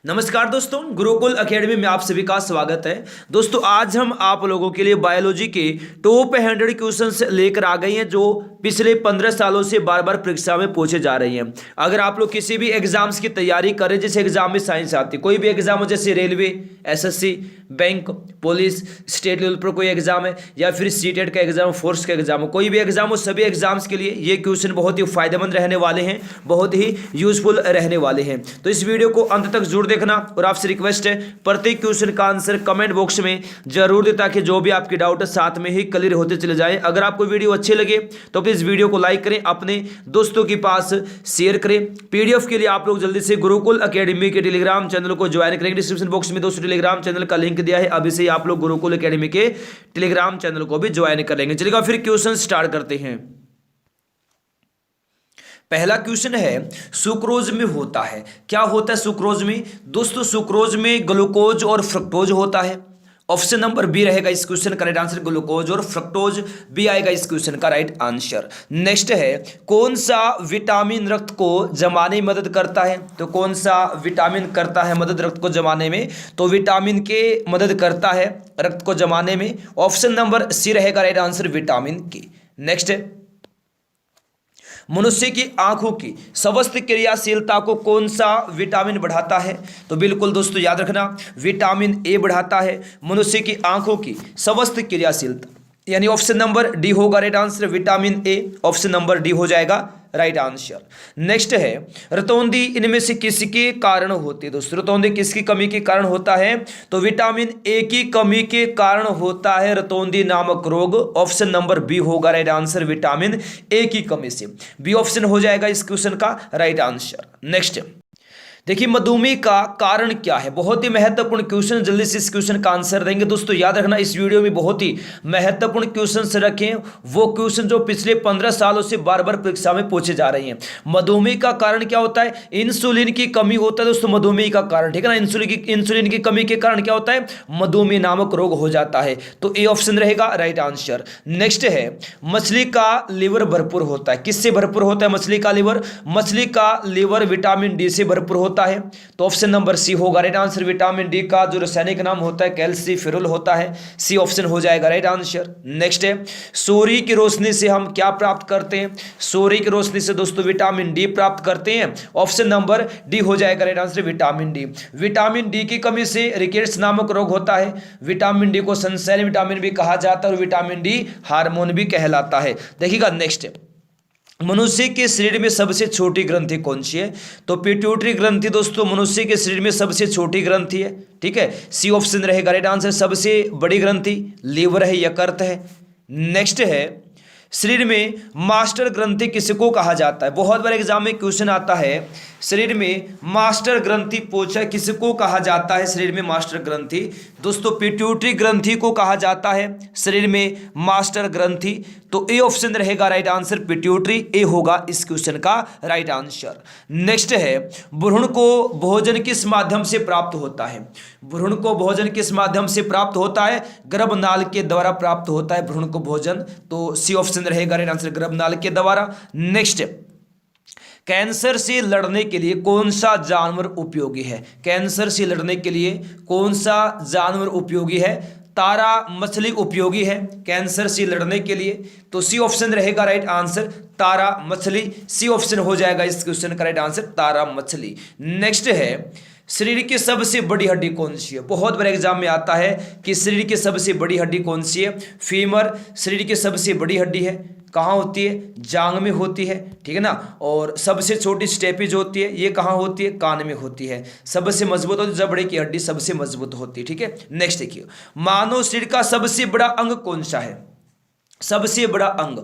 नमस्कार दोस्तों, गुरुकुल एकेडमी में आप सभी का स्वागत है। दोस्तों आज हम आप लोगों के लिए बायोलॉजी के टॉप 100 क्वेश्चंस लेकर आ गए हैं जो पिछले 15 सालों से बार बार परीक्षा में पूछे जा रहे हैं। अगर आप लोग किसी भी एग्जाम्स की तैयारी करें, जैसे एग्जाम में साइंस आती है, कोई भी एग्जाम हो जैसे railway, SSC, bank, police, state level पर कोई एग्जाम है या फिर सीटेट का एग्जाम, फोर्स का एग्जाम हो, कोई भी एग्जाम हो, सभी एग्जाम्स के लिए ये क्वेश्चन बहुत ही फायदेमंद रहने वाले हैं, बहुत ही यूजफुल रहने वाले हैं। तो इस वीडियो को अंत तक जरूर देखना और आपसे रिक्वेस्ट है प्रत्येक क्वेश्चन का आंसर कमेंट बॉक्स में जरूर दें ताकि जो भी आपके डाउट है साथ में ही क्लियर होते चले जाए। अगर आपको वीडियो अच्छे लगे तो प्लीज वीडियो को लाइक करें, अपने दोस्तों के पास शेयर करें। पीडीएफ के लिए आप लोग जल्दी से गुरुकुल एकेडमी के टेलीग्राम चैनल को ज्वाइन करेंगे। डिस्क्रिप्शन बॉक्स में दोस्तों टेलीग्राम चैनल का लिंक दिया है, अभी से आप लोग गुरुकुल एकेडमी के टेलीग्राम चैनल को भी ज्वाइन करेंगे। चलिएगा फिर क्वेश्चन स्टार्ट करते हैं। पहला क्वेश्चन है, सुक्रोज में होता है, क्या होता है सुक्रोज में? दोस्तों सुक्रोज में ग्लूकोज और फ्रक्टोज होता है। ऑप्शन नंबर बी रहेगा इस क्वेश्चन का राइट आंसर, ग्लूकोज और फ्रक्टोज बी आएगा इस क्वेश्चन का राइट आंसर। नेक्स्ट है, कौन सा विटामिन रक्त को जमाने में मदद करता है? तो कौन सा विटामिन करता है मदद रक्त को जमाने में? तो विटामिन के मदद करता है रक्त को जमाने में। ऑप्शन नंबर सी रहेगा राइट आंसर, विटामिन के। नेक्स्ट है, मनुष्य की आंखों की स्वस्थ क्रियाशीलता को कौन सा विटामिन बढ़ाता है? तो बिल्कुल दोस्तों याद रखना, विटामिन ए बढ़ाता है मनुष्य की आंखों की स्वस्थ क्रियाशीलता, यानी ऑप्शन नंबर डी होगा right answer, vitamin A. Option number D हो जाएगा राइट आंसर। नेक्स्ट है, रतौंधी इनमें से किसके कारण होती है? दोस्तों रतौंधी किसकी कमी के कारण होता है? तो विटामिन ए की कमी के कारण होता है रतौंधी नामक रोग। ऑप्शन नंबर बी होगा राइट आंसर, विटामिन ए की कमी से। बी ऑप्शन हो जाएगा इस क्वेश्चन का राइट आंसर। नेक्स्ट देखिए, मधुमेह का कारण क्या है? बहुत ही महत्वपूर्ण क्वेश्चन, जल्दी से इस क्वेश्चन का आंसर देंगे। दोस्तों याद रखना, इस वीडियो में बहुत ही महत्वपूर्ण क्वेश्चन रखें, वो क्वेश्चन जो पिछले 15 सालों से बार बार परीक्षा में पूछे जा रहे हैं। मधुमेह का कारण क्या होता है? इंसुलिन की कमी होता है दोस्तों मधुमेह का कारण, ठीक है ना। इंसुलिन की कमी के कारण क्या होता है? मधुमेह नामक रोग हो जाता है। तो ए ऑप्शन रहेगा राइट आंसर। नेक्स्ट है, मछली का लिवर भरपूर होता है, किससे भरपूर होता है मछली का लिवर? मछली का लिवर विटामिन डी से भरपूर होता है। तो ऑप्शन नंबर सी होगा राइट आंसर, विटामिन डी का जो रासायनिक नाम होता है कैल्सीफेरोल होता है। सी ऑप्शन हो जाएगा राइट आंसर। नेक्स्ट है, सूर्य की रोशनी से हम क्या प्राप्त करते हैं? सूर्य की रोशनी से दोस्तों विटामिन डी प्राप्त करते हैं। ऑप्शन नंबर डी हो जाएगा right answer, vitamin D. Vitamin D की कमी से रिकेट्स नामक रोग होता है। विटामिन डी को सनशाइन विटामिन भी कहा जाता है और विटामिन डी हार्मोन भी कहलाता है। देखिएगा नेक्स्ट, मनुष्य के शरीर में सबसे छोटी ग्रंथि कौन सी है? तो पिट्यूटरी ग्रंथि दोस्तों मनुष्य के शरीर में सबसे छोटी ग्रंथि है, ठीक है। सी ऑप्शन रहेगा राइट आंसर। सबसे बड़ी ग्रंथि लीवर है, यकृत है। नेक्स्ट है, शरीर में मास्टर ग्रंथि किसको कहा जाता है? बहुत बार एग्जाम में क्वेश्चन आता है, शरीर में मास्टर ग्रंथि पूछा, किसको कहा जाता है शरीर में मास्टर ग्रंथि? दोस्तों पिट्यूटरी ग्रंथि को कहा जाता है शरीर में मास्टर ग्रंथि। तो ए ऑप्शन रहेगा राइट आंसर, पिट्यूटरी। ए होगा इस क्वेश्चन का राइट आंसर। नेक्स्ट है, भ्रूण को भोजन किस माध्यम से प्राप्त होता है? भ्रूण को भोजन किस माध्यम से प्राप्त होता है? गर्भनाल के द्वारा प्राप्त होता है भ्रूण को भोजन। तो सी ऑप्शन रहेगा राइट आंसर, गर्भनाल के द्वारा। नेक्स्ट, कैंसर से लड़ने के लिए कौन सा जानवर उपयोगी है? कैंसर से लड़ने के लिए कौन सा जानवर उपयोगी है? तारा मछली उपयोगी है कैंसर से लड़ने के लिए। तो सी ऑप्शन रहेगा राइट आंसर, तारा मछली। सी ऑप्शन हो जाएगा इस क्वेश्चन का राइट आंसर, तारा मछली। नेक्स्ट है, शरीर की सबसे बड़ी हड्डी कौन सी है? बहुत बड़े एग्जाम में आता है कि शरीर की सबसे बड़ी हड्डी कौन सी है? फीमर शरीर की सबसे बड़ी हड्डी है। कहाँ होती है? जांग में होती है, ठीक है ना। और सबसे छोटी स्टेपेज होती है, ये कहाँ होती है? कान में होती है। सबसे मजबूत होती है जबड़े की हड्डी, सबसे मजबूत होती है, ठीक है। नेक्स्ट देखिए, मानव शरीर का सबसे बड़ा अंग कौन सा है? सबसे बड़ा अंग,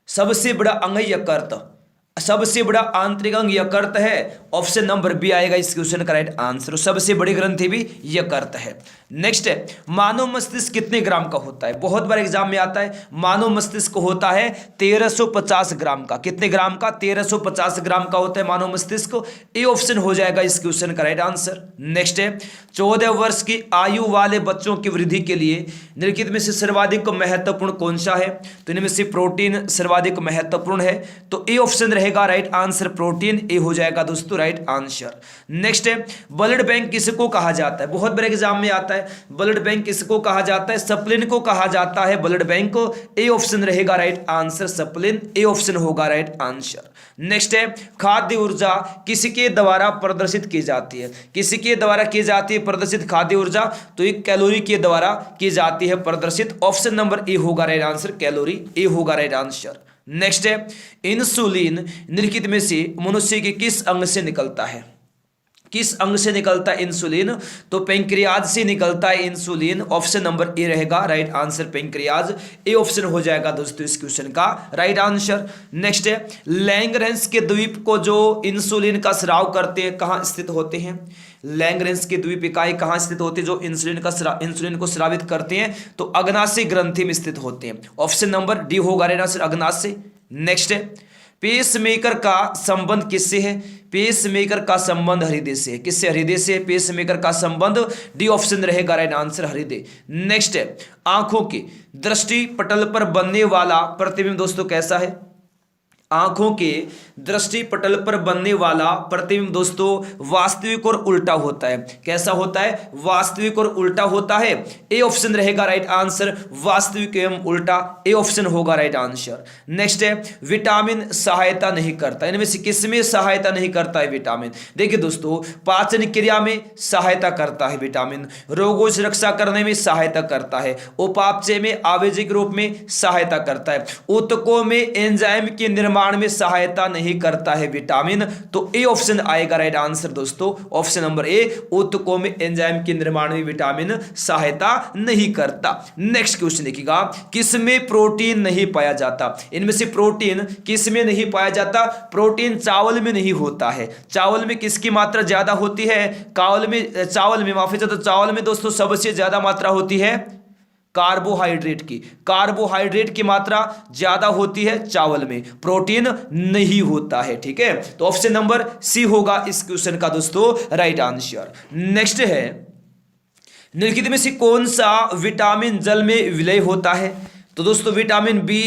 सबसे बड़ा अंग यकृत। सबसे बड़ा आंतरिक अंग यकृत है। ऑप्शन नंबर बी आएगा इस क्वेश्चन का राइट आंसर। सबसे बड़ी ग्रंथि भी यकृत है। नेक्स्ट है, मानव मस्तिष्क कितने ग्राम का होता है? बहुत बार एग्जाम में आता है, मानव मस्तिष्क होता है 1350 ग्राम का। कितने ग्राम का? 1350 ग्राम का होता है मानव मस्तिष्क। ए ऑप्शन हो जाएगा इस क्वेश्चन का राइट आंसर। नेक्स्ट है, 14 वर्ष की आयु वाले बच्चों की वृद्धि के लिए निम्नलिखित में से सर्वाधिक महत्वपूर्ण कौन सा है? तो इनमें से प्रोटीन सर्वाधिक महत्वपूर्ण है। तो ए ऑप्शन रहेगा राइट आंसर प्रोटीन, ए हो जाएगा दोस्तों राइट आंसर। नेक्स्ट है ब्लड बैंक किसको कहा जाता है, बहुत बड़े एग्जाम में आता है। ब्लड बैंक किसको कहा जाता है, सप्लिन को कहा जाता है ब्लड बैंक को, ए ऑप्शन रहेगा right answer spleen, A option होगा राइट आंसर। नेक्स्ट है खाद्य ऊर्जा किसके द्वारा प्रदर्शित की जाती है, किसके द्वारा की जाती है प्रदर्शित खाद्य ऊर्जा, तो एक कैलोरी के द्वारा की जाती है प्रदर्शित, ऑप्शन नंबर ए होगा राइट आंसर कैलोरी, ए होगा राइट आंसर। नेक्स्ट है इंसुलिन निम्नलिखित में से मनुष्य के किस अंग से निकलता है, किस अंग से निकलता है इंसुलिन, तो पेंक्रियाज से निकलता है इंसुलिन, ऑप्शन नंबर ए रहेगा right answer pancreas, A option हो जाएगा दोस्तों इस क्वेश्चन का राइट आंसर। नेक्स्ट है लैंगरेंस के द्वीप को जो इंसुलिन का स्राव करते हैं कहाँ स्थित होते हैं, लैंगरेंस के द्वीप इकाई कहाँ स्थित होते हैं जो इंसुलिन को स्रावित करते हैं, तो अग्नाशय ग्रंथि में स्थित होते हैं, ऑप्शन नंबर डी होगा राइट आंसर अग्नाशय। नेक्स्ट है पेसमेकर का संबंध किससे है, पेसमेकर का संबंध हृदय से है, किससे, हृदय से पेसमेकर का संबंध, डी ऑप्शन रहेगा राइट आंसर हृदय। नेक्स्ट है आंखों के दृष्टि पटल पर बनने वाला प्रतिबिंब दोस्तों कैसा है, आंखों के दृष्टि पटल पर बनने वाला प्रतिबिंब दोस्तों वास्तविक और उल्टा होता है, कैसा होता है, वास्तविक और उल्टा होता है, ए ऑप्शन रहेगा राइट आंसर वास्तविक एवं उल्टा, ए ऑप्शन होगा राइट आंसर। नेक्स्ट है विटामिन सहायता नहीं करता, इनमें से किसमें सहायता नहीं करता है विटामिन, देखिए दोस्तों पाचन क्रिया में सहायता करता है विटामिन, रोगों से रक्षा करने में सहायता करता है, उपापचय में आवेजिक रूप में सहायता करता है, ऊतकों में एंजाइम के निर्माण में सहायता नहीं करता है विटामिन, तो ए ऑप्शन आएगा राइट आंसर दोस्तों, ऑप्शन नंबर ए ऊतकों में एंजाइम के निर्माण में विटामिन सहायता नहीं करता। नेक्स्ट क्वेश्चन देखिएगा किसमें प्रोटीन नहीं पाया जाता, इनमें से प्रोटीन किसमें नहीं पाया जाता, प्रोटीन चावल में नहीं होता है, चावल में किसकी मात्रा ज्यादा होती है, चावल में माफी चाहता, चावल में दोस्तों सबसे ज्यादा मात्रा होती है कार्बोहाइड्रेट की, कार्बोहाइड्रेट की मात्रा ज्यादा होती है चावल में, प्रोटीन नहीं होता है, ठीक है, तो ऑप्शन नंबर सी होगा इस क्वेश्चन का दोस्तों राइट आंसर। नेक्स्ट है निम्नलिखित में से कौन सा विटामिन जल में विलय होता है, तो दोस्तों विटामिन बी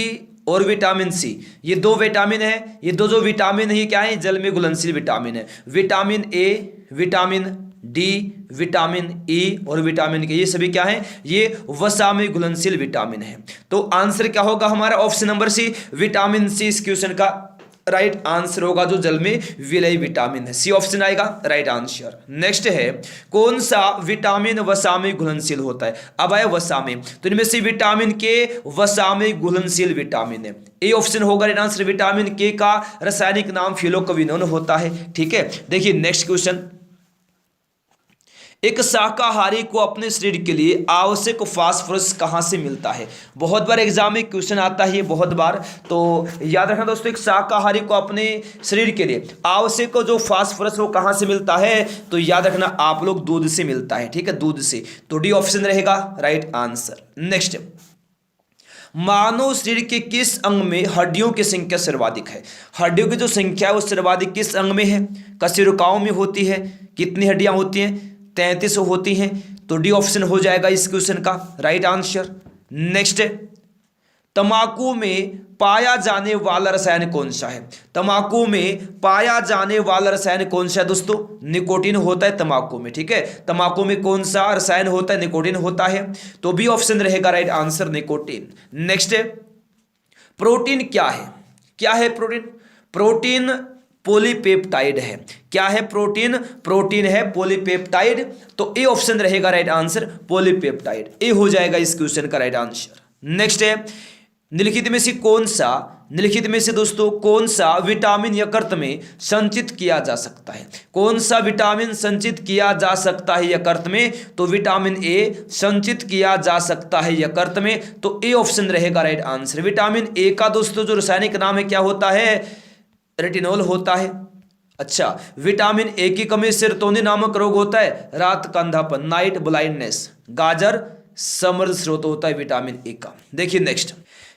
और विटामिन सी, ये दो विटामिन है, ये दो जो विटामिन है ये क्या है, जल में घुलनशील विटामिन है, vitamin A, vitamin D, vitamin E और विटामिन के, ये सभी क्या है, ये वसा में घुलनशील विटामिन है, तो आंसर क्या होगा हमारा option number C vitamin C इस क्वेश्चन का राइट आंसर होगा, जो जल में विलय विटामिन है, सी ऑप्शन आएगा राइट आंसर। नेक्स्ट है कौन सा विटामिन वसा में घुलनशील होता है, अब आया वसा में, तो इनमें से विटामिन के वसा में घुलनशील विटामिन है, ए ऑप्शन होगा राइट आंसर, विटामिन के का रासायनिक नाम फिलोक्विनोन होता है, ठीक है। देखिए नेक्स्ट क्वेश्चन, एक शाकाहारी को अपने शरीर के लिए आवश्यक फास्फोरस कहाँ से मिलता है, बहुत बार एग्जाम में क्वेश्चन आता है ये बहुत बार, तो याद रखना दोस्तों एक शाकाहारी को अपने शरीर के लिए आवश्यक जो फास्फोरस वो कहाँ से मिलता है, तो याद रखना आप लोग दूध से मिलता है, ठीक है, दूध से, तो डी ऑप्शन रहेगा राइट आंसर। नेक्स्ट मानव शरीर के किस अंग में हड्डियों की संख्या सर्वाधिक है, हड्डियों की जो संख्या है वो सर्वाधिक किस अंग में है, कशेरुकाओं में होती है, कितनी हड्डियां होती हैं, 33 होती हैं, तो डी ऑप्शन हो जाएगा इस क्वेश्चन का राइट आंसर। नेक्स्ट तंबाकू में पाया जाने वाला रसायन कौन सा है, तंबाकू में पाया जाने वाला रसायन कौन सा है दोस्तों, निकोटीन होता है तंबाकू में, ठीक है, तंबाकू में कौन सा रसायन होता है, निकोटीन होता है, तो बी ऑप्शन रहेगा right answer nicotine. Next protein क्या है, क्या है प्रोटीन, प्रोटीन पॉलीपेप्टाइड है, क्या है प्रोटीन, प्रोटीन है पॉलीपेप्टाइड, तो ए ऑप्शन रहेगा राइट आंसर पॉलीपेप्टाइड, ए हो जाएगा इस क्वेश्चन का राइट आंसर। नेक्स्ट है निम्नलिखित में से कौन सा, निम्नलिखित में से दोस्तों कौन सा विटामिन यकृत में संचित किया जा सकता है, कौन सा विटामिन संचित किया जा सकता है यकृत में, तो विटामिन ए संचित किया जा सकता है यकृत में, तो ए ऑप्शन रहेगा राइट आंसर। विटामिन ए का दोस्तों जो रासायनिक नाम है क्या होता है, रेटिनॉल होता है। अच्छा, विटामिन ए की कमी से सेरोटोनिन नामक रोग होता है, रात का अंधापन, नाइट ब्लाइंडनेस, गाजर समृद्ध स्रोत होता है विटामिन ए का। देखिए नेक्स्ट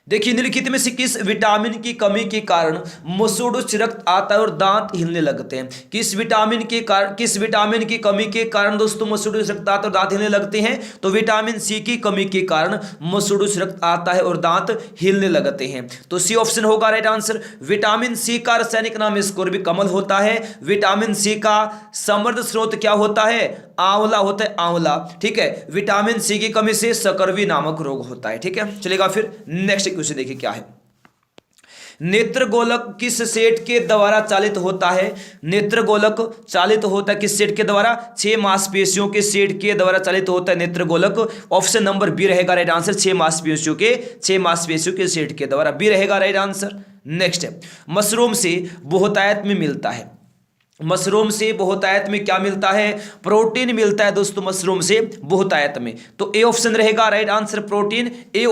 देखिए निम्नलिखित में से किस विटामिन की कमी के कारण मसूड़ों रक्त आता है और दांत हिलने लगते हैं? किस विटामिन की कमी के कारण दोस्तों मसूड़ों रक्त आता है और दांत हिलने लगते हैं? तो विटामिन सी की कमी के कारण मसूड़ों रक्त आता है और दांत हिलने लगते हैं। तो सी ऑप्शन होगा राइट आंसर। विटामिन सी का रासायनिक नाम स्कोर्बिक अम्ल होता है। विटामिन सी का समृद्ध स्रोत क्या होता है? आंवला होता है, आंवला। ठीक है, विटामिन सी की कमी से सकर्वी नामक रोग होता है। ठीक है, चलेगा फिर नेक्स्ट क्वेश्चन देखिए क्या है। नेत्र गोलक किस सेट के द्वारा चालित होता है? नेत्र गोलक चालित होता है किस सेट के द्वारा? 6 मांसपेशियों के सेट के द्वारा चालित होता है नेत्र गोलक। ऑप्शन नंबर बी रहेगा राइट आंसर। 6 मांसपेशियों के सेट के द्वारा बी रहेगा राइट आंसर। नेक्स्ट है, मशरूम से बहुतायत में मिलता है। मशरूम से बहुतायत में क्या मिलता है? प्रोटीन मिलता है दोस्तों मशरूम से बहुतायत में। तो ए ऑप्शन रहेगा राइट आंसर, प्रोटीन। ए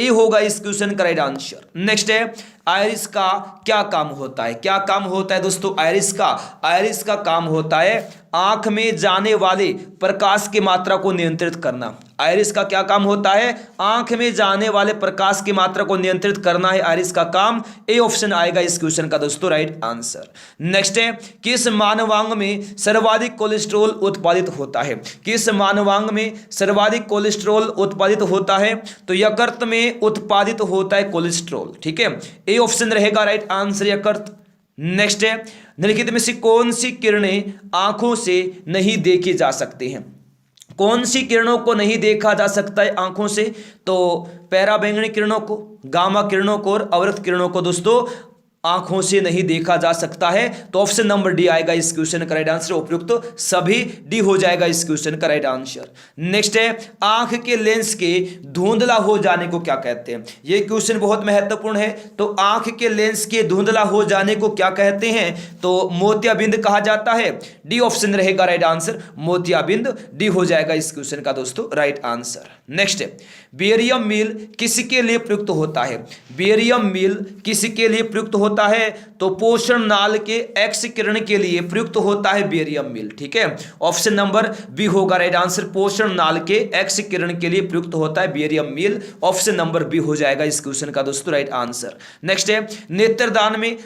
होगा इस क्वेश्चन का राइट आंसर। नेक्स्ट है, आयरिस का क्या काम होता है? क्या काम होता है दोस्तों आयरिस का काम होता है आंख में जाने वाले प्रकाश की मात्रा को नियंत्रित करना। आयरिस का क्या काम होता है? आंख में जाने वाले प्रकाश की मात्रा को नियंत्रित करना है आयरिस का काम। ए ऑप्शन आएगा इस क्वेश्चन का दोस्तों राइट आंसर। नेक्स्ट है, किस मानवांग में सर्वाधिक कोलेस्ट्रॉल उत्पादित होता है? किस मानवांग में सर्वाधिक कोलेस्ट्रॉल उत्पादित होता है? तो यकृत में उत्पादित होता है कोलेस्ट्रॉल। ठीक है, ए ऑप्शन रहेगा राइट आंसर, यकृत। नेक्स्ट है, निम्नलिखित में से कौन सी किरणें आंखों से नहीं देखी जा सकती हैं? कौन सी किरणों को नहीं देखा जा सकता है आंखों से? तो पराबैंगनी किरणों को, गामा किरणों को और अवरक्त किरणों को दोस्तों आंखों से नहीं देखा जा सकता है। तो ऑप्शन नंबर डी आएगा इस क्वेश्चन का राइट आंसर। उपयुक्त तो सभी डी हो जाएगा इस क्वेश्चन का राइट आंसर। नेक्स्ट है, आंख के लेंस के धुंधला हो जाने को क्या कहते हैं? ये क्वेश्चन बहुत महत्वपूर्ण है। तो आंख के लेंस के धुंधला हो जाने को क्या कहते हैं? तो मोतियाबिंद कहा जाता है। डी ऑप्शन रहेगा राइट आंसर, मोतियाबिंद। डी हो जाएगा इस क्वेश्चन का दोस्तों राइट आंसर। नेक्स्ट है, बेरियम मील किसके लिए प्रयुक्त होता है? बेरियम मील किसके लिए प्रयुक्त होता है? तो पोषण नाल के एक्स किरण के लिए प्रयुक्त होता है बेरियम मील। ठीक है, ऑप्शन नंबर बी होगा राइट आंसर। पोषण नाल के एक्स किरण के लिए प्रयुक्त होता है barium meal. Option number B हो जाएगा इस क्वेश्चन का दोस्तों राइट आंसर। नेक्स्ट है, नेत्रदान में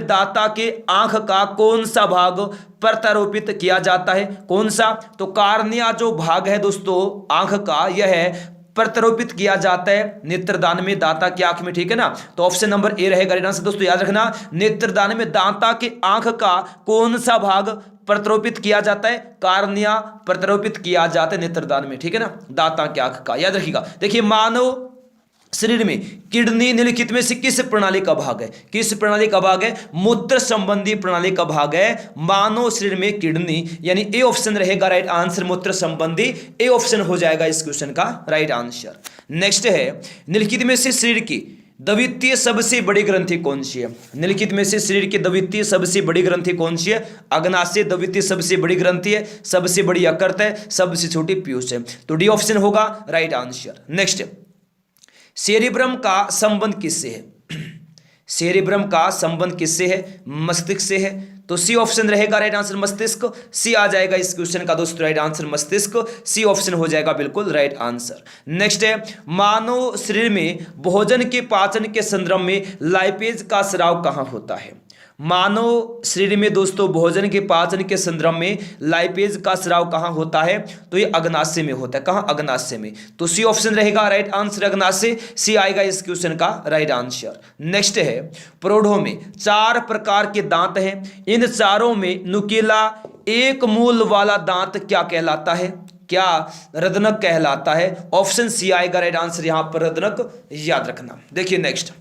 दाता के आंख का कौन सा भाग प्रत्यारोपित किया जाता है? कौन सा? तो कार्निया जो भाग है दोस्तों आंख का, यह प्रत्यारोपित किया जाता है नेत्रदान में दाता की आंख में। ठीक है ना, तो ऑप्शन नंबर ए रहेगा राइट आंसर। दोस्तों याद रखना, नेत्रदान में दाता के आंख का कौन सा भाग प्रत्यारोपित किया जाता है? कार्निया प्रत्यारोपित किया जाता है नेत्रदान में। ठीक है ना, दाता की आंख का याद रखिएगा। देखिए, मानव शरीर में किडनी निम्नलिखित में से किस प्रणाली का भाग है? किस प्रणाली का भाग है? मूत्र संबंधी प्रणाली का भाग है मानव शरीर में किडनी, यानी ए ऑप्शन रहेगा राइट आंसर, मूत्र संबंधी। ए ऑप्शन हो जाएगा इस क्वेश्चन का राइट आंसर। नेक्स्ट है, निम्नलिखित में से शरीर की द्वितीय सबसे बड़ी ग्रंथि कौन सी है? निम्नलिखित में से शरीर की द्वितीय सबसे बड़ी ग्रंथि कौन सी है? अग्नाशय द्वितीय सबसे बड़ी ग्रंथि है, सबसे बड़ी यकृत है, सबसे छोटी पीयूष है। तो डी ऑप्शन होगा राइट आंसर। नेक्स्ट, सेरिब्रम का संबंध किससे है? सेरिब्रम का संबंध किससे है? मस्तिष्क से है। तो सी ऑप्शन रहेगा राइट आंसर, मस्तिष्क। सी आ जाएगा इस क्वेश्चन का दोस्तों राइट आंसर, मस्तिष्क। सी ऑप्शन हो जाएगा बिल्कुल राइट आंसर। नेक्स्ट है, मानव शरीर में भोजन के पाचन के संदर्भ में लाइपेज का स्राव कहाँ होता है? मानव शरीर में दोस्तों भोजन के पाचन के संदर्भ में लाइपेज का स्राव कहाँ होता है? तो ये अग्नाशय में होता है। कहाँ? अग्नाशय में। तो सी ऑप्शन रहेगा राइट आंसर, अग्नाशय। सी आएगा इस क्वेश्चन का राइट आंसर। नेक्स्ट है, प्रौढ़ों में 4 प्रकार के दांत हैं। इन चारों में नुकीला एक मूल वाला दांत क्या कहलाता है? क्या रदनक कहलाता है? ऑप्शन सी आएगा राइट आंसर यहां पर, रदनक। याद रखना। देखिए नेक्स्ट,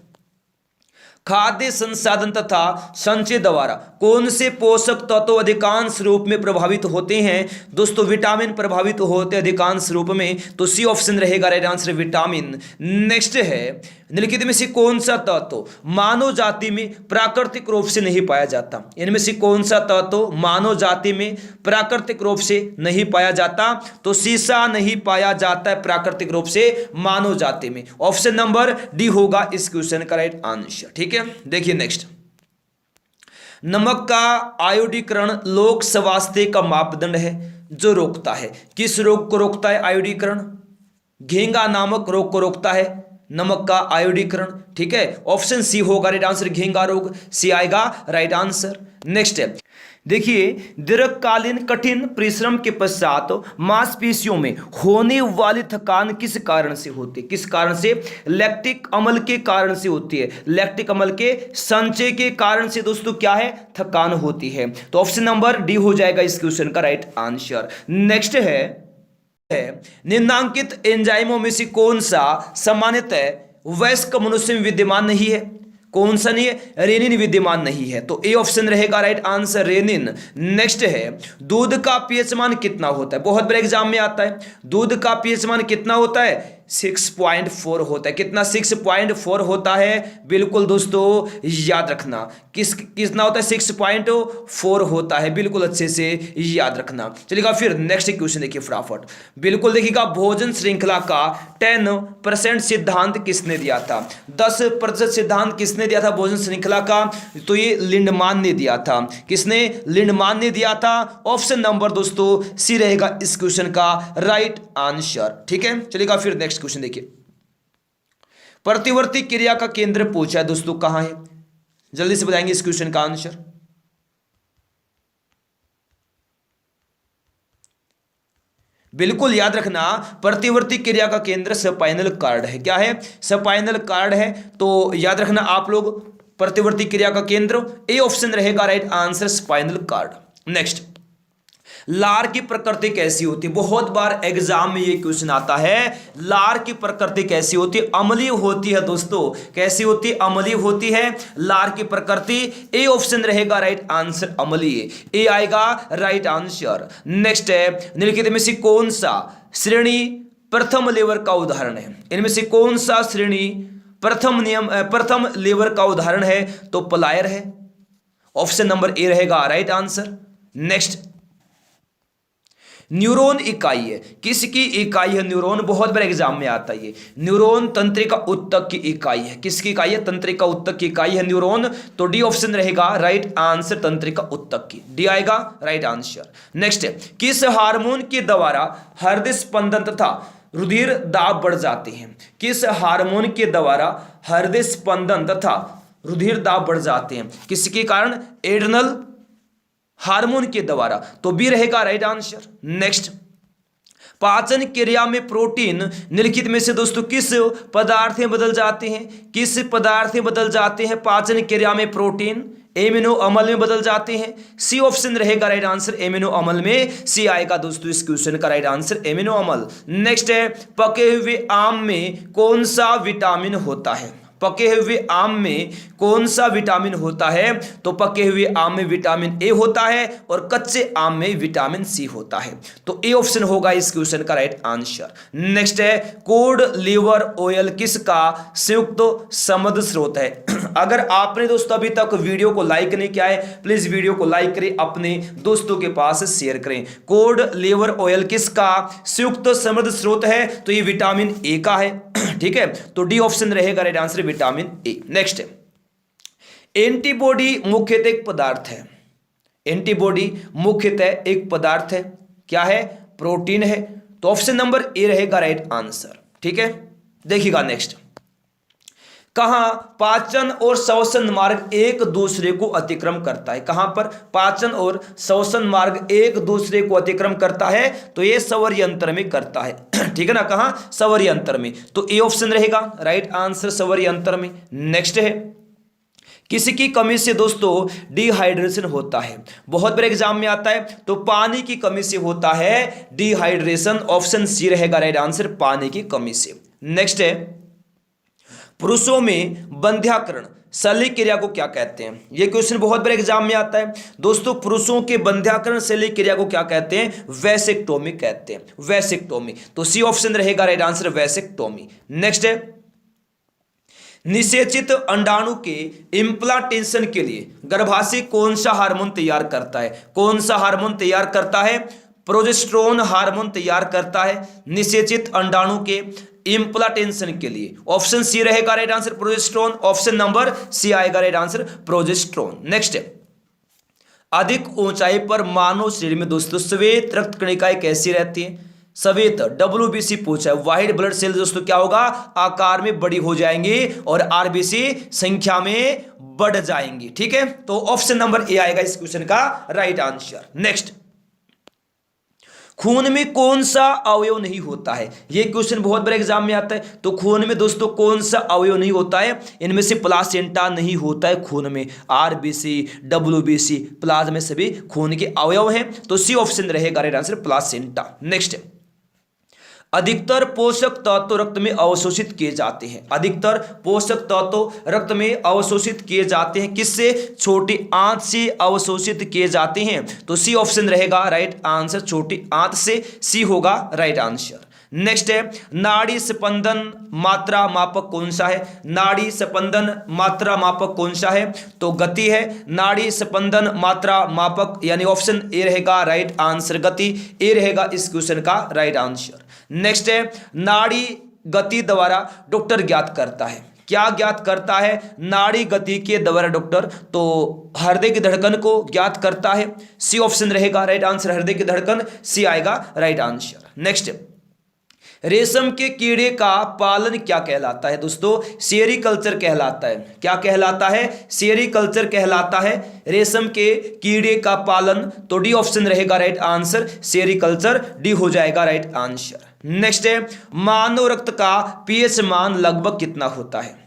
खाद्य संसाधन तथा संचय द्वारा कौन से पोषक तत्व अधिकांश रूप में प्रभावित होते हैं? दोस्तों विटामिन प्रभावित होते हैं अधिकांश रूप में। तो सी ऑप्शन रहेगा राइट आंसर, विटामिन। नेक्स्ट है, निम्नलिखित में से कौन सा तत्व मानव जाति में प्राकृतिक रूप से नहीं पाया जाता? इनमें से कौन सा तत्व मानव जाति में प्राकृतिक रूप से नहीं पाया जाता? तो सीसा नहीं पाया जाता है प्राकृतिक रूप से मानव जाति में। ऑप्शन नंबर डी होगा इस क्वेश्चन का राइट आंसर। ठीक है, देखिए नेक्स्ट, नमक का आयोडीकरण लोक स्वास्थ्य का मापदंड है जो रोकता है। किस रोग को रोकता है आयोडीकरण? घेंगा नामक रोग को रोकता है। नमक का आयोडीकरण, ठीक है। ऑप्शन सी होगा राइट आंसर, घेंगा रोग, सी आएगा राइट आंसर। नेक्स्ट है, देखिए दीर्घकालीन कठिन परिश्रम के पश्चात मांसपेशियों में होने वाली थकान किस कारण से होती है? किस कारण से? लैक्टिक अम्ल के कारण से होती है। लैक्टिक अम्ल के संचय के कारण से दोस्तों क्या है? थकान होती है। तो ऑप्शन नंबर डी हो जाएगा इस क्वेश्चन का राइट आंसर। नेक्स्ट है निम्नांकित एंजाइमों में से कौन सा सामान्यतः वयस्क मनुष्य में विद्यमान नहीं है? कौन सा नहीं है? रेनिन विद्यमान नहीं है, तो ए ऑप्शन रहेगा राइट आंसर, रेनिन। नेक्स्ट है, दूध का पीएच मान कितना होता है? बहुत बड़े एग्जाम में आता है। दूध का पीएच मान कितना होता है? 6.4 होता है। कितना? 6.4 होता है। बिल्कुल दोस्तों याद रखना, कितना होता है? 6.4 होता है। बिल्कुल अच्छे से याद रखना। चलिएगा फिर नेक्स्ट क्वेश्चन देखिए फटाफट। बिल्कुल देखिएगा, भोजन श्रृंखला का 10% सिद्धांत किसने दिया था? 10% सिद्धांत किसने दिया था भोजन श्रृंखला का? तो ये लिंडमान ने दिया था। किसने? लिंडमान ने दिया था। ऑप्शन नंबर दोस्तों सी रहेगा इस क्वेश्चन का राइट आंसर, ठीक है। चलिएगा फिर नेक्स्ट क्वेश्चन देखिए। प्रतिवर्ती क्रिया का केंद्र पूछा है दोस्तों, कहां है? जल्दी से बताएंगे इस क्वेश्चन का आंसर। बिल्कुल याद रखना, प्रतिवर्ती क्रिया का केंद्र स्पाइनल कॉर्ड है। क्या है? स्पाइनल कॉर्ड है। तो याद रखना आप लोग, प्रतिवर्ती क्रिया का केंद्र ए ऑप्शन रहेगा right answer, spinal cord. Next, लार की प्रकृति कैसी होती है? बहुत बार एग्जाम में ये क्वेश्चन आता है। लार की प्रकृति कैसी होती है? अम्लीय होती है दोस्तों। कैसी होती है? अम्लीय होती है लार की प्रकृति। ए ऑप्शन रहेगा राइट आंसर, अम्लीय। ए आएगा राइट आंसर। नेक्स्ट है, निम्नलिखित में से कौन सा श्रेणी प्रथम लेवर का उदाहरण है? इनमें से कौन सा श्रेणी प्रथम लेवर का उदाहरण है? तो प्लायर है। ऑप्शन नंबर ए रहेगा राइट आंसर। नेक्स्ट, न्यूरॉन इकाई है, किसकी इकाई है? न्यूरॉन बहुत बड़े एग्जाम में आता है। ये न्यूरॉन तंत्रिका उत्तक की इकाई है। किसकी इकाई है? तंत्रिका उत्तक की इकाई है न्यूरॉन। तो डी ऑप्शन रहेगा राइट आंसर, तंत्रिका उत्तक की। डी आएगा राइट आंसर। नेक्स्ट है, किस हार्मोन के द्वारा हृदय स्पंदन तथा रुधिर दाब बढ़ जाते हैं? किस हार्मोन के द्वारा हृदय स्पंदन तथा रुधिर दाब बढ़ जाते हैं? किसके कारण? एड्रिनल हार्मोन के द्वारा। तो बी रहेगा राइट आंसर। नेक्स्ट, पाचन क्रिया में प्रोटीन निम्नलिखित में से दोस्तों किस पदार्थ में बदल जाते हैं? किस पदार्थ में बदल जाते हैं पाचन क्रिया में प्रोटीन? एमिनो अम्ल में बदल जाते हैं। सी ऑप्शन रहेगा राइट आंसर, एमिनो अम्ल में। सी आएगा दोस्तों इस क्वेश्चन का राइट आंसर, एमिनो अम्ल। नेक्स्ट है, पके हुए आम में कौन सा विटामिन होता है? पके हुए आम में कौन सा विटामिन होता है? तो पके हुए आम में विटामिन ए होता है और कच्चे आम में विटामिन सी होता है। तो ए ऑप्शन होगा इस क्वेश्चन का राइट आंसर। नेक्स्ट है, कोड लीवर ऑयल किसका संयुक्त समृद्ध स्रोत है? अगर आपने दोस्तों अभी तक वीडियो को लाइक नहीं किया है, प्लीज वीडियो को लाइक करें, अपने दोस्तों के पास शेयर करें। कोड लीवर ऑयल किसका संयुक्त समृद्ध स्रोत है? तो ये विटामिन ए का है, ठीक है। तो डी ऑप्शन रहेगा right answer, vitamin A. Next है, एंटीबॉडी मुख्यतः एक पदार्थ है। एंटीबॉडी मुख्यतः एक पदार्थ है। क्या है? प्रोटीन है। तो ऑप्शन नंबर ए रहेगा राइट आंसर, ठीक है। देखिएगा नेक्स्ट, कहां पाचन और श्वसन मार्ग एक दूसरे को अतिक्रम करता है? कहां पर पाचन और श्वसन मार्ग एक दूसरे को अतिक्रम करता है? तो ये स्वर यंत्र में करता है, ठीक है ना। कहां? स्वर यंत्र में। तो ए ऑप्शन रहेगा राइट आंसर, स्वर यंत्र में। नेक्स्ट है, किसकी कमी से दोस्तों डिहाइड्रेशन होता है? बहुत बड़े एग्जाम में आता है। तो पानी की कमी से होता है डिहाइड्रेशन। ऑप्शन सी रहेगा राइट आंसर, पानी की कमी से। नेक्स्ट है, पुरुषों में बंध्याकरण शल्य क्रिया को क्या कहते हैं? यह क्वेश्चन बहुत बड़े एग्जाम में आता है दोस्तों। पुरुषों के बंध्याकरण शल्य क्रिया को क्या कहते हैं? वैसेक्टोमी कहते हैं, वैसेक्टोमी। तो सी ऑप्शन रहेगा राइट आंसर, वैसेक्टोमी। नेक्स्ट है, निषेचित अंडाणु के इम्प्लांटेशन के लिए गर्भाशय कौन सा हार्मोन तैयार करता है? कौन सा हार्मोन तैयार करता है? प्रोजेस्टेरोन हार्मोन तैयार करता है निषेचित अंडाणु के इम्प्लांटेशन के लिए। ऑप्शन सी रहेगा right answer, progesterone. Option number C आएगा राइट आंसर, प्रोजेस्टेरोन। नेक्स्ट है, अधिक ऊंचाई पर मानव शरीर में दोस्तों श्वेत रक्त कणिकाएं कैसी रहती हैं? श्वेत WBC पूछा है, व्हाइट ब्लड सेल दोस्तों क्या होगा, आकार में बड़ी हो जाएंगी और RBC संख्या में बढ़ जाएंगी। ठीक है, तो ऑप्शन नंबर ए आएगा इस क्वेश्चन का राइट आंसर। नेक्स्ट, खून में कौन सा अवयव नहीं होता है, यह क्वेश्चन बहुत बड़े एग्जाम में आता है। तो खून में दोस्तों कौन सा अवयव नहीं होता है, इनमें से प्लासेंटा नहीं होता है खून में। RBC WBC प्लाज्मा में सभी खून के अवयव हैं, तो सी ऑप्शन रहेगा राइट आंसर, प्लासेंटा। नेक्स्ट, अधिकतर पोषक तत्व रक्त में अवशोषित किए जाते हैं, अधिकतर पोषक तत्व रक्त में अवशोषित किए जाते हैं, किससे, छोटी आंत से अवशोषित किए जाते हैं, तो सी ऑप्शन रहेगा राइट आंसर, छोटी आंत से, सी होगा राइट आंसर। नेक्स्ट है, नाड़ी स्पंदन मात्रा मापक कौन सा है, नाड़ी स्पंदन मात्रा मापक कौन सा है, तो गति है, नाड़ी स्पंदन मात्रा मापक यानी ऑप्शन ए रहेगा राइट आंसर, गति ए रहेगा इस क्वेश्चन का राइट आंसर। नेक्स्ट है, नाड़ी गति द्वारा डॉक्टर ज्ञात करता है, क्या ज्ञात करता है, नाड़ी गति के द्वारा डॉक्टर, तो हृदय की धड़कन को ज्ञात करता है, सी ऑप्शन रहेगा राइट आंसर, हृदय की धड़कन, सी आएगा राइट आंसर। नेक्स्ट, रेशम के कीड़े का पालन क्या कहलाता है दोस्तों, सेरीकल्चर कहलाता है, क्या कहलाता है, सेरीकल्चर कहलाता है रेशम के कीड़े का पालन, तो डी ऑप्शन रहेगा राइट आंसर, सेरीकल्चर, डी हो जाएगा राइट आंसर। नेक्स्ट है, मानव रक्त का पीएच मान लगभग कितना होता है,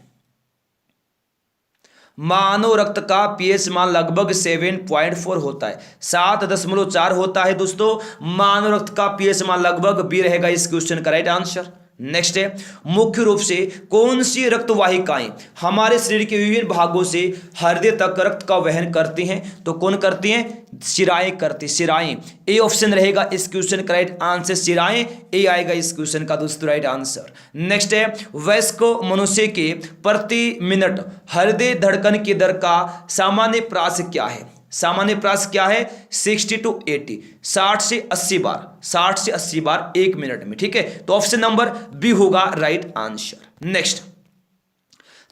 मानव रक्त का पीएच मान लगभग 7.4 होता है, 7.4 होता है दोस्तों मानव रक्त का पीएच मान लगभग, बी रहेगा इस क्वेश्चन का राइट आंसर। नेक्स्ट है, मुख्य रूप से कौन सी रक्त वाहिकाएं हमारे शरीर के विभिन्न भागों से हृदय तक रक्त का वहन करती हैं, तो कौन करती हैं, शिराएं करती, शिराएं, ए ऑप्शन रहेगा इस क्वेश्चन का राइट आंसर, शिराएं, ए आएगा इस क्वेश्चन का दोस्तों राइट आंसर। नेक्स्ट है, वयस्क मनुष्य के प्रति मिनट हृदय धड़कन की दर का सामान्य प्रास क्या है, सामान्य प्रास क्या है, 60 to 80, 60 से 80 बार, 60 से 80 बार एक मिनट में। ठीक है, तो ऑप्शन नंबर बी होगा राइट आंसर। नेक्स्ट,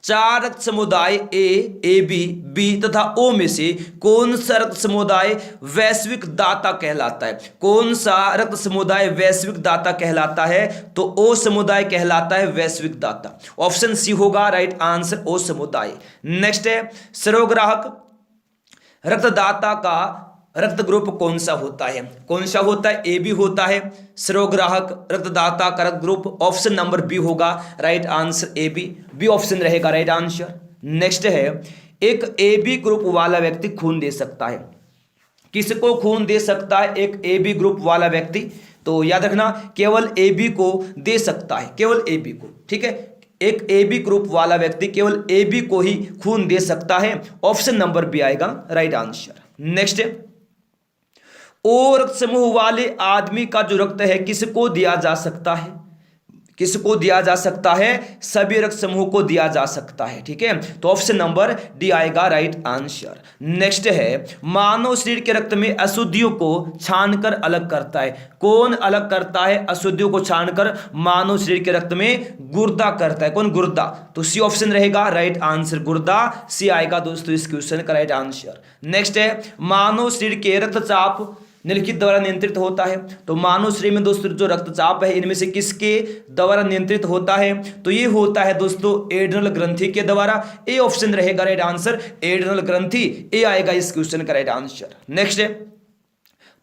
चार रक्त समुदाय ए बी बी तथा ओ में से कौन सा रक्त समुदाय वैश्विक दाता कहलाता है, कौन सा रक्त समुदाय वैश्विक दाता कहलाता है, तो ओ समुदाय कहलाता है वैश्विक दाता, ऑप्शन सी होगा राइट आंसर, ओ समुदाय। नेक्स्ट है, सर्वग्राहक रक्तदाता का रक्त ग्रुप कौन सा होता है, कौन सा होता है, ए बी होता है सर्वग्राहक रक्तदाता का रक्त ग्रुप, ऑप्शन नंबर बी होगा right answer, A B, B option रहेगा राइट आंसर। नेक्स्ट है, एक ए बी ग्रुप वाला व्यक्ति खून दे सकता है, किसको खून दे सकता है, एक ए बी ग्रुप वाला व्यक्ति, तो याद रखना केवल ए बी को दे सकता है, केवल ए बी को। ठीक है, एक ए बी ग्रुप वाला व्यक्ति केवल ए बी को ही खून दे सकता है, ऑप्शन नंबर बी आएगा राइट आंसर। नेक्स्ट है, ओ रक्त समूह वाले आदमी का जो रक्त है किसको दिया जा सकता है, किसको दिया जा सकता है, सभी रक्त समूह को दिया जा सकता है। ठीक है, तो ऑप्शन नंबर डी आएगा राइट आंसर। नेक्स्ट है, मानव शरीर के रक्त में अशुद्धियों को छानकर अलग करता है, कौन अलग करता है अशुद्धियों को छानकर मानव शरीर के रक्त में, गुर्दा करता है, कौन, गुर्दा, तो सी ऑप्शन रहेगा राइट आंसर, गुर्दा, सी आएगा दोस्तों इस क्वेश्चन का राइट आंसर। नेक्स्ट है, मानव शरीर के रक्तचाप निम्नलिखित द्वारा नियंत्रित होता है, तो मानव शरीर में दोस्तों जो रक्तचाप है इनमें से किसके द्वारा नियंत्रित होता है, तो ये होता है दोस्तों एड्रिनल ग्रंथि के द्वारा, ए ऑप्शन रहेगा राइट आंसर, एड्रिनल ग्रंथि, ए आएगा इस क्वेश्चन का राइट आंसर। नेक्स्ट है,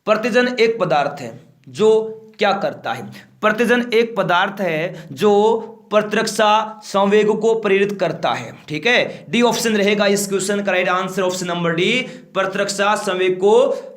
प्रतिजन एक पदार्थ है जो क्या करता है, प्रतिजन एक पदार्थ है जो प्रतिरक्षा संवेग को प्रेरित करता है। ठीक है, डी ऑप्शन रहेगा इस क्वेश्चन का right answer, option number D, प्रतिरक्षा संवेग को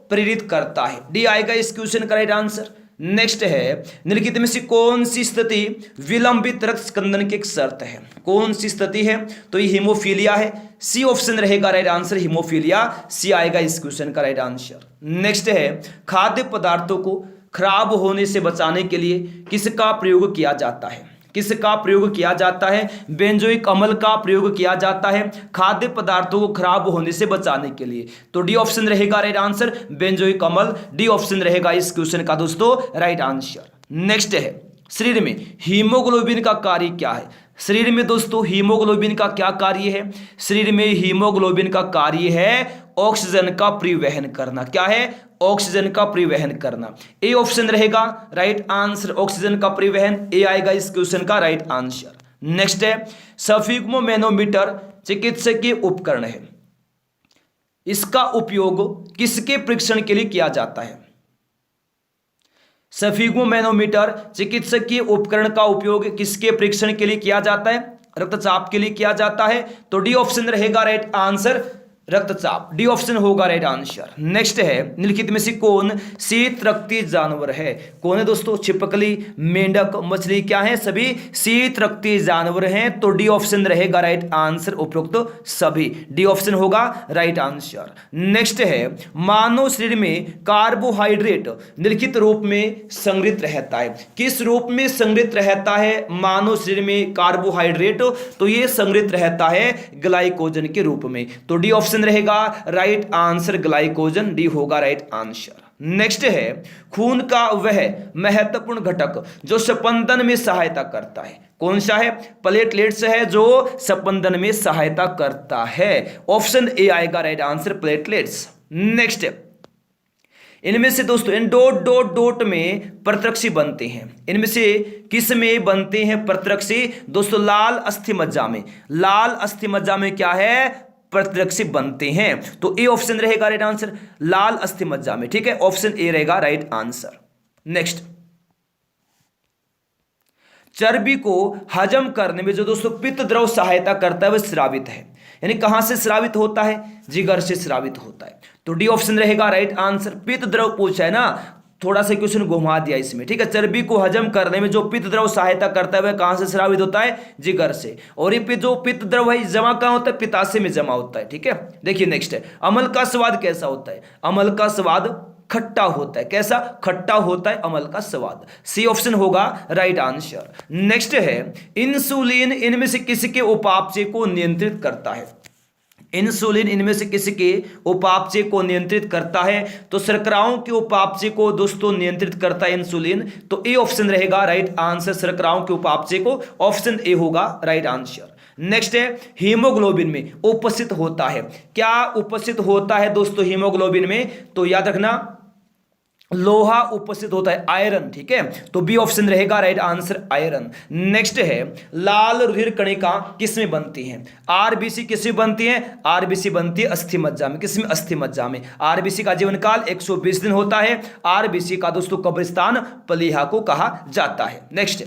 प्रेरित करता है, डी आएगा इस क्वेश्चन का राइट आंसर। नेक्स्ट है, निम्नलिखित में से कौन सी स्थिति विलंबित रक्त स्कंदन की एक शर्त है, कौन सी स्थिति है, तो ये हीमोफीलिया है, सी ऑप्शन रहेगा राइट आंसर, हीमोफीलिया, सी आएगा इस क्वेश्चन का राइट आंसर। नेक्स्ट है, खाद्य पदार्थों को खराब होने से बचाने के लिए किसका प्रयोग किया जाता है, किसका प्रयोग किया जाता है, बेंजोइक अम्ल का प्रयोग किया जाता है खाद्य पदार्थों को खराब होने से बचाने के लिए, तो डी ऑप्शन रहेगा राइट आंसर, बेंजोइक अम्ल, डी ऑप्शन रहेगा इस क्वेश्चन का दोस्तों राइट आंसर। नेक्स्ट है, शरीर में हीमोग्लोबिन का कार्य क्या है, शरीर में दोस्तों हीमोग्लोबिन का क्या कार्य है? शरीर में हीमोग्लोबिन का कार्य है ऑक्सीजन का परिवहन करना। क्या है? ऑक्सीजन का परिवहन करना। ए ऑप्शन रहेगा राइट आंसर, ऑक्सीजन का परिवहन। ए आएगा इस क्वेश्चन का राइट आंसर। नेक्स्ट है सफिग्मो मैनोमीटर चिकित्सकीय उपकरण है, इसका उपयोग किसके परीक्षण के लिए किया जाता है? सफिग्मो मैनोमीटर चिकित्सकीय उपकरण का उपयोग किसके परीक्षण के लिए किया जाता है? रक्तचाप के लिए किया जाता है। तो डी ऑप्शन रहेगा राइट आंसर, रक्तचाप। डी ऑप्शन होगा राइट आंसर। नेक्स्ट है निम्नलिखित में से कौन शीत रक्तीय जानवर है? कौन है दोस्तों? छिपकली, मेंढक, मछली, क्या है? सभी शीत रक्तीय जानवर हैं। तो डी ऑप्शन रहेगा राइट आंसर, उपरोक्त सभी। डी ऑप्शन होगा राइट आंसर। नेक्स्ट है मानव शरीर में कार्बोहाइड्रेट निम्नलिखित रूप में संग्रहित रहता है। किस रूप में संग्रहित रहता है मानव शरीर में कार्बोहाइड्रेट? तो ये संग्रहित रहता है ग्लाइकोजन के रूप में। तो डी ऑप्शन रहेगा राइट आंसर, ग्लाइकोजन। डी होगा राइट आंसर। नेक्स्ट है खून का वह महत्वपूर्ण घटक जो स्पंदन में सहायता करता है, कौन सा है? प्लेटलेट्स है जो स्पंदन में सहायता करता है। ऑप्शन ए आएगा राइट आंसर, प्लेटलेट्स। नेक्स्ट इनमें से दोस्तों इन डॉट डॉट डॉट में प्रतिरक्षी बनते हैं, इनमें से किस में बनते हैं प्रतिरक्षी? दोस्तों लाल अस्थि मज्जा में। लाल अस्थि मज्जा में क्या है? प्रतिरक्षी बनते हैं। तो ए ऑप्शन रहेगा राइट आंसर, लाल अस्थि मज्जा में। ठीक है, ऑप्शन ए रहेगा राइट आंसर। नेक्स्ट चर्बी को हजम करने में जो दोस्तों पित्त द्रव सहायता करता है वह स्रावित है, यानी कहां से स्रावित होता है? जिगर से स्रावित होता है। तो डी ऑप्शन रहेगा राइट आंसर। पित्त द्रव पूछा है ना, थोड़ा सा क्वेश्चन घुमा दिया इसमें। ठीक है, चर्बी को हजम करने में जो पित्त द्रव सहायता करता है वह कहां से स्रावित होता है? जिगर से। और ये जो पित्त द्रव है जमा कहां होता है? पित्ताशय में जमा होता है। ठीक है, देखिए नेक्स्ट है अमल का स्वाद कैसा होता है? अमल का स्वाद खट्टा होता है। कैसा? खट्टा होता है अमल का स्वाद। सी ऑप्शन होगा राइट आंसर। नेक्स्ट है इंसुलिन इनमें से किसके उपापचय को नियंत्रित करता है? इंसुलिन इनमें से किसके उपापचय को नियंत्रित करता है? तो शर्कराओं के उपापचय को दोस्तों नियंत्रित करता है इंसुलिन। तो ए ऑप्शन रहेगा राइट आंसर, शर्कराओं के उपापचय को। ऑप्शन ए होगा राइट आंसर। नेक्स्ट है हीमोग्लोबिन में उपस्थित होता है, क्या उपस्थित होता है दोस्तों हीमोग्लोबिन में? तो याद रखना लोहा उपस्थित होता है, आयरन। ठीक है, तो बी ऑप्शन रहेगा राइट आंसर, आयरन। नेक्स्ट है लाल रुधिर कणिका किसमें बनती हैं? आरबीसी किसमें बनती है? आरबीसी बनती है अस्थि मज्जा में। किसमें? अस्थि मज्जा में। आरबीसी का जीवन काल 120 दिन होता है। आरबीसी का दोस्तों कब्रिस्तान प्लीहा को कहा जाता है। नेक्स्ट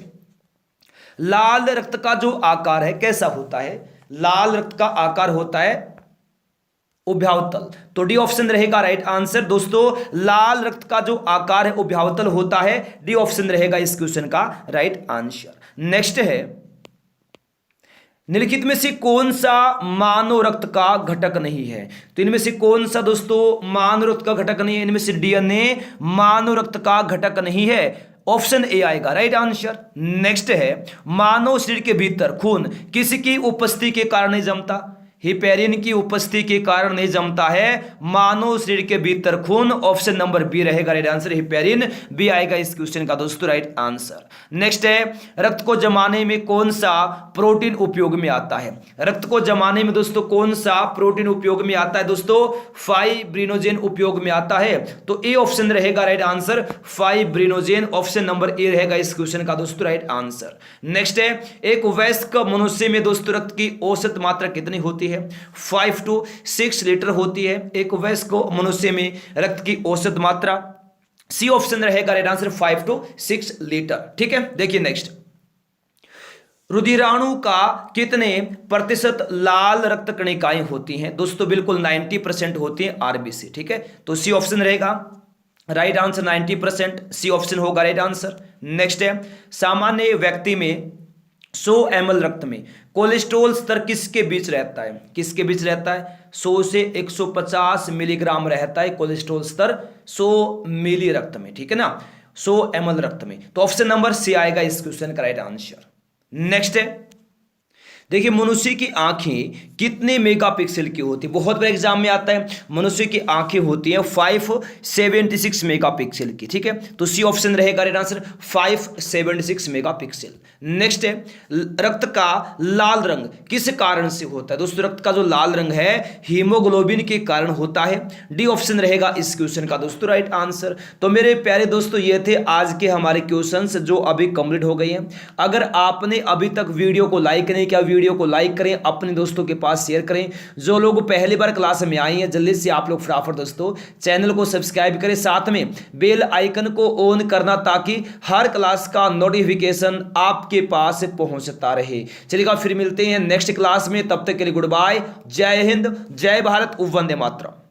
लाल रक्त का जो आकार है कैसा होता है? लाल रक्त का आकार होता है उभयावतल। तो डी ऑप्शन रहेगा राइट आंसर। दोस्तों लाल रक्त का जो आकार है उभयावतल होता है। डी ऑप्शन रहेगा इस क्वेश्चन का राइट आंसर। नेक्स्ट है निम्नलिखित में से कौन सा मानव रक्त का घटक नहीं है? तो इनमें से कौन सा दोस्तों मानव रक्त का घटक नहीं है? इनमें से डीएनए मानव रक्त का घटक नहीं है। ऑप्शन ए आएगा राइट आंसर। नेक्स्ट है मानव शरीर के भीतर खून किसकी उपस्थिति के कारण नहीं जमता? हिपेरिन की उपस्थिति के कारण नहीं जमता है मानव शरीर के भीतर खून। ऑप्शन नंबर बी रहेगा राइट आंसर, हिपेरिन। बी आएगा इस क्वेश्चन का दोस्तों राइट आंसर। नेक्स्ट है रक्त को जमाने में कौन सा प्रोटीन उपयोग में आता है? रक्त को जमाने में दोस्तों कौन सा प्रोटीन उपयोग में आता है? दोस्तों फाइब्रिनोजेन उपयोग में आता है। तो ए ऑप्शन रहेगा right answer, fibrinogen. Option number A रहेगा इस क्वेश्चन का दोस्तों राइट आंसर। नेक्स्ट है एक वयस्क मनुष्य में दोस्तों रक्त की औसत मात्रा कितनी होती है? 5 to 6 लीटर होती है एक वयस्क मनुष्य में रक्त की औसत मात्रा। सी ऑप्शन रहेगा राइट आंसर, 5 to 6 लीटर। ठीक है, देखिए नेक्स्ट रुधिराणु का कितने प्रतिशत लाल रक्त कणिकाएं होती हैं? दोस्तों बिल्कुल 90% होती हैं आरबीसी। ठीक है, तो सी ऑप्शन रहेगा राइट आंसर 90%। सी ऑप्शन होगा राइट आंसर। नेक्स्ट है सामान्य व्यक्ति में 100 ml रक्त में कोलेस्ट्रॉल स्तर किसके बीच रहता है? किसके बीच रहता है? 100 से 150 मिलीग्राम रहता है कोलेस्ट्रॉल स्तर 100 मिली रक्त में। ठीक है ना, 100 ml रक्त में। तो ऑप्शन नंबर सी आएगा इस क्वेश्चन का राइट आंसर। नेक्स्ट है देखिए मनुष्य की आंखें कितने मेगापिक्सल की होती है, बहुत बार एग्जाम में आता है। मनुष्य की आंखें होती हैं 576 मेगापिक्सल की, ठीक है। तो सी ऑप्शन रहेगा राइट आंसर 576 मेगापिक्सल। नेक्स्ट है रक्त का लाल रंग किस कारण से होता है। दोस्तों रक्त का जो लाल रंग है हीमोग्लोबिन के कारण होता है। डी ऑप्शन रहेगा इस क्वेश्चन का दोस्तों राइट आंसर। तो मेरे प्यारे दोस्तों ये थे आज के हमारे क्वेश्चंस जो अभी कंप्लीट हो गए हैं। अगर आपने अभी तक वीडियो को लाइक नहीं किया, वीडियो को लाइक करें, अपने दोस्तों के पास शेयर करें। जो लोग पहली बार क्लास में आए हैं जल्दी से आप लोग फटाफट दोस्तों चैनल को सब्सक्राइब करें, साथ में बेल आइकन को ऑन करना ताकि हर क्लास का नोटिफिकेशन आपके पास पहुंचता रहे। चलिएगा फिर मिलते हैं नेक्स्ट क्लास में, तब तक के लिए गुड बाय, जय हिंद, जय भारत, वंदे मातरम।